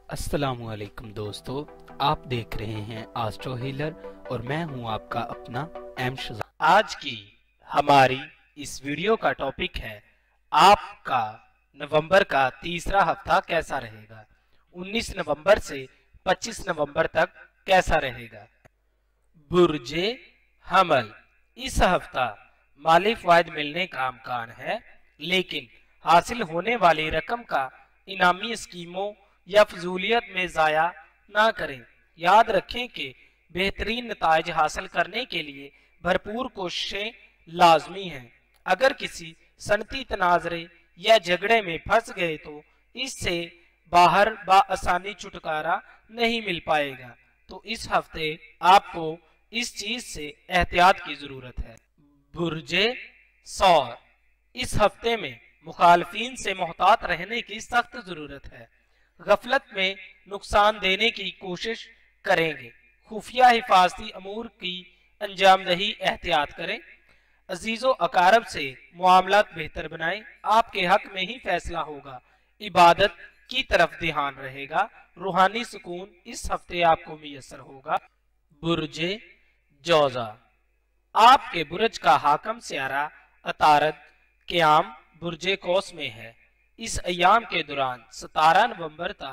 अस्सलामुअलैकुम दोस्तों, आप देख रहे हैं एस्ट्रो हीलर और मैं हूं आपका अपना एम शुजा। आज की हमारी इस वीडियो का टॉपिक है आपका नवंबर का तीसरा हफ्ता कैसा रहेगा। 19 नवंबर से 25 नवंबर तक कैसा रहेगा। बुर्जे हमल, इस हफ्ता माली फायद मिलने का इम्कान है, लेकिन हासिल होने वाली रकम का इनामी स्कीमों या फजूलियत में ज़ाया ना करें। याद रखें कि बेहतरीन नताइज हासिल करने के लिए भरपूर कोशिशें लाजमी हैं। अगर किसी सनती तनाजरे या झगड़े में फंस गए तो इससे बाहर आसानी छुटकारा नहीं मिल पाएगा। तो इस हफ्ते आपको इस चीज से एहतियात की जरूरत है। बुर्जे सौर, इस हफ्ते में मुखालफीन से मोहतात रहने की सख्त जरूरत है। गफलत में नुकसान देने की कोशिश करेंगे। खुफिया हिफाजती अमूर की अंजामदही एहतियात करें। अजीजों अकारब से मामलात बेहतर बनाएं। आपके हक में ही फैसला होगा। इबादत की तरफ ध्यान रहेगा। रूहानी सुकून इस हफ्ते आपको मुयसर होगा। बुर्जे जौजा, आपके बुर्ज का हाकम सियारा अतारद क़याम बुर्जे कौस में है। इस अयाम के दौरान 17 नवंबर था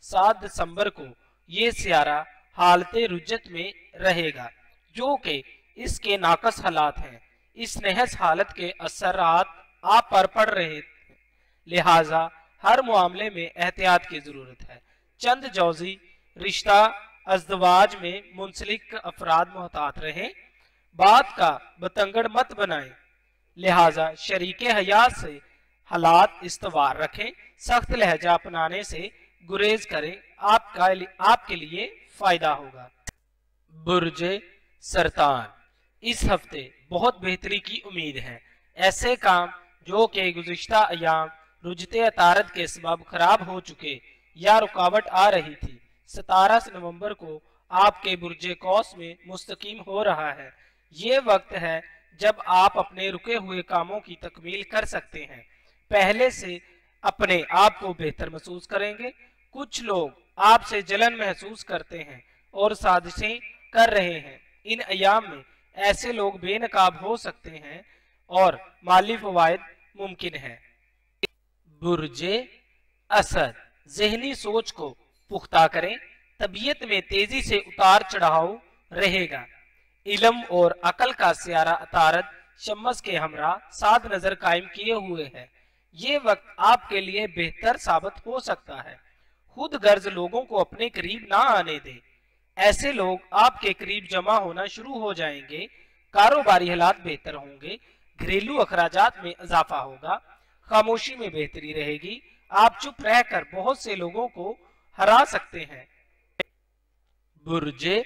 7 दिसंबर को ये सियारा हालत रुजत में रहेगा, जो कि इसके नाकस हालात हैं। इस नहस हालत के असरात आप पर पड़ रहे थे, लिहाजा हर मामले में एहतियात की जरूरत है। चंद जौजी रिश्ता अज़दवाज में मुंसलिक अफराद मोहतात रहें। बात का बतंगड़ मत बनाएं, लिहाजा शरीके हयात से हालात इस्तवार रखें। सख्त लहजा अपनाने से गुरेज करें, आपके लिए फायदा होगा। बुर्जे सरतान, इस हफ्ते बहुत बेहतरी की उम्मीद है। ऐसे काम जो कि गुज़िश्ता अयाम रुजते अतारद के सबब खराब हो चुके या रुकावट आ रही थी, 17 नवंबर को आपके बुर्जे कौस में मुस्तकीम हो रहा है। ये वक्त है जब आप अपने रुके हुए कामों की तकमील कर सकते हैं। पहले से अपने आप को बेहतर महसूस करेंगे। कुछ लोग आपसे जलन महसूस करते हैं और साजिशें कर रहे हैं। इन अयाम में ऐसे लोग बेनकाब हो सकते हैं और माली फवायद मुमकिन है। बुर्जे असद, जहनी सोच को पुख्ता करें। तबीयत में तेजी से उतार चढ़ाव रहेगा। इल्म और अकल का सियारा अतारद शम्स के हमरा साथ नजर कायम किए हुए है। ये वक्त आपके लिए बेहतर साबित हो सकता है। खुद गर्ज लोगों को अपने करीब ना आने दें। ऐसे लोग आपके करीब जमा होना शुरू हो जाएंगे। कारोबारी हालात बेहतर होंगे। घरेलू अखराजात में इजाफा होगा। खामोशी में बेहतरी रहेगी। आप चुप रहकर बहुत से लोगों को हरा सकते हैं। बुर्जे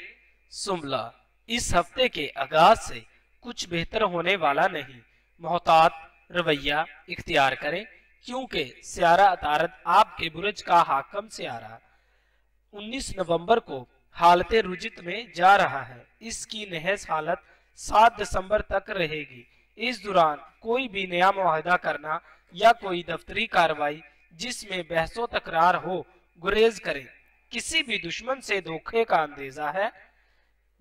सुमला, इस हफ्ते के आगाज से कुछ बेहतर होने वाला नहीं। मोहतात रवैया इख्तियार करें, क्योंकि सियारा अतारद आपके बुर्ज का हाकम सियारा 19 नवंबर को हालत रुजत में जा रहा है। इसकी नहस हालत 7 दिसंबर तक रहेगी। इस दौरान कोई भी नया मुआहदा करना या कोई दफ्तरी कार्रवाई जिसमें बहसो तकरार हो, गुरेज करें। किसी भी दुश्मन से धोखे का अंदेजा है।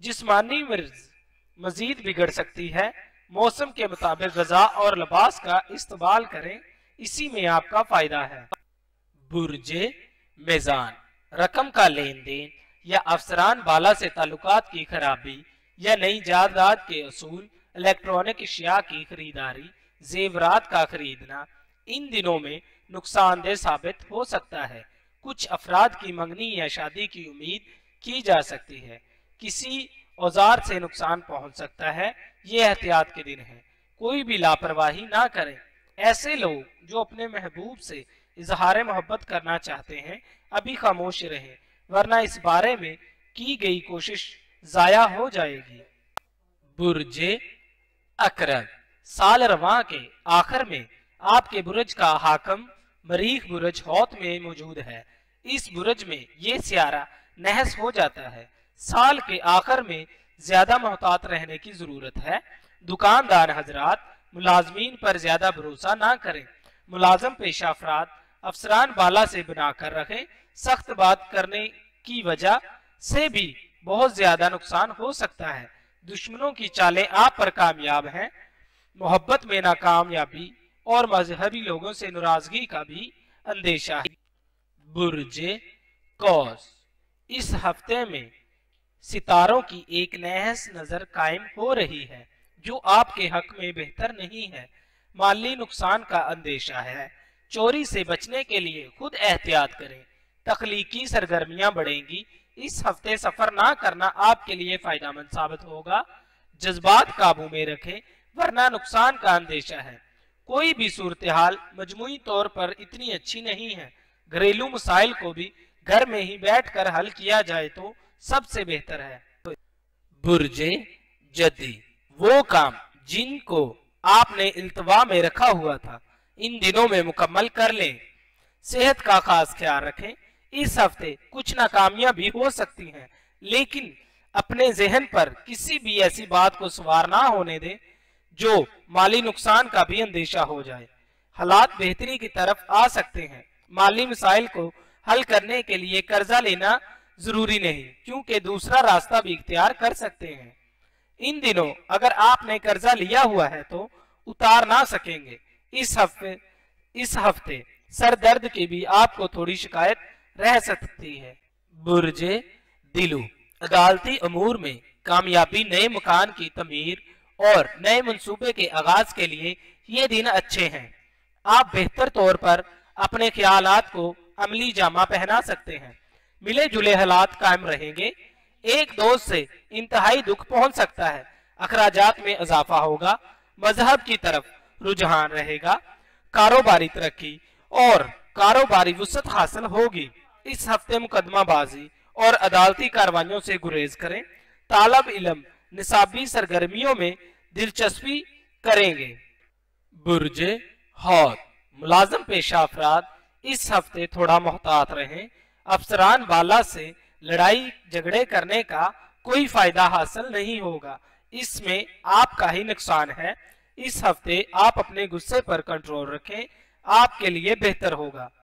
जिस्मानी मर्ज मजीद बिगड़ सकती है। मौसम के मुताबिक ग़िज़ा और लिबास का इस्तेमाल करें, इसी में आपका फायदा है। बुर्जे मीज़ान, रकम का लेन देन या अफसरान बाला से ताल्लुकात की खराबी या नई जायदाद के असूल, इलेक्ट्रॉनिक अशिया की खरीदारी, जेवरात का खरीदना इन दिनों में नुकसानदेह साबित हो सकता है। कुछ अफराद की मंगनी या शादी की उम्मीद की जा सकती है। किसी औजार से नुकसान पहुंच सकता है। ये एहतियात के दिन है। कोई भी लापरवाही ना करें। ऐसे लोग जो अपने महबूब से इजहार मोहब्बत करना चाहते हैं, अभी खामोश रहें, वरना इस बारे में की गई कोशिश जाया हो जाएगी। बुर्जे अकरब, साल रवां के आखिर में आपके बुर्ज का हाकम मरीख बुर्ज हौत में मौजूद है। इस बुर्ज में ये सियारा नहस हो जाता है। साल के आखिर में ज्यादा मोहतात रहने की जरूरत है। दुकानदार हजरात मुलाजमीन पर ज्यादा भरोसा ना करें। मुलाजम पेशा अफराद अफसरान बाला से बनाकर रखें। सख्त बात करने की वजह से भी बहुत ज्यादा नुकसान हो सकता है। दुश्मनों की चालें आप पर कामयाब हैं। मोहब्बत में नाकामयाबी और मजहबी लोगों से नाराजगी का भी अंदेशा है। बुर्जे कौस, इस हफ्ते में सितारों की एक नहस नजर कायम हो रही है जो आपके हक में बेहतर नहीं है। माली नुकसान का अंदेशा है। चोरी से बचने के लिए खुद एहतियात करें। तख्लीकी सरगर्मियां बढ़ेंगी। इस हफ्ते सफर ना करना आपके लिए फायदेमंद साबित होगा। जज्बात काबू में रखें वरना नुकसान का अंदेशा है। कोई भी सूरत हाल मजमूई तौर पर इतनी अच्छी नहीं है। घरेलू मसाइल को भी घर में ही बैठकर हल किया जाए तो सबसे बेहतर है। बुर्जे जद्दी, वो काम जिनको आपने इल्तवा में रखा हुआ था इन दिनों में मुकम्मल कर लें। सेहत का खास ख्याल रखें। इस हफ्ते कुछ नाकामियां भी हो सकती हैं, लेकिन अपने जहन पर किसी भी ऐसी बात को सवार ना होने दें जो माली नुकसान का भी अंदेशा हो जाए। हालात बेहतरी की तरफ आ सकते हैं। माली मसाइल को हल करने के लिए कर्जा लेना जरूरी नहीं, क्योंकि दूसरा रास्ता भी इख्तियार कर सकते हैं। इन दिनों अगर आपने कर्जा लिया हुआ है तो उतार ना सकेंगे। इस हफ्ते सर दर्द की भी आपको थोड़ी शिकायत रह सकती है। बुर्जे दिलू, अदालती अमूर में कामयाबी, नए मकान की तमीर और नए मंसूबे के आगाज के लिए ये दिन अच्छे हैं। आप बेहतर तौर पर अपने ख्यालात को अमली जामा पहना सकते हैं। मिले जुले हालात कायम रहेंगे। एक दोस्त से इंतहाई दुख पहुंच सकता है। अखराजात में इजाफा होगा। मजहब की तरफ रुझान रहेगा। कारोबारी तरक्की और कारोबारी वुसअत हासिल होगी। इस हफ्ते मुकदमाबाजी और अदालती कार्रवाइयों से गुरेज करें। तालब इल्म निसाबी सरगर्मियों में दिलचस्पी करेंगे। बुर्जे हौत, मुलाजम पेशा अफराद इस हफ्ते थोड़ा मोहतात रहें। अफसरान बाला से लड़ाई झगड़े करने का कोई फायदा हासिल नहीं होगा। इसमें आपका ही नुकसान है। इस हफ्ते आप अपने गुस्से पर कंट्रोल रखें, आपके लिए बेहतर होगा।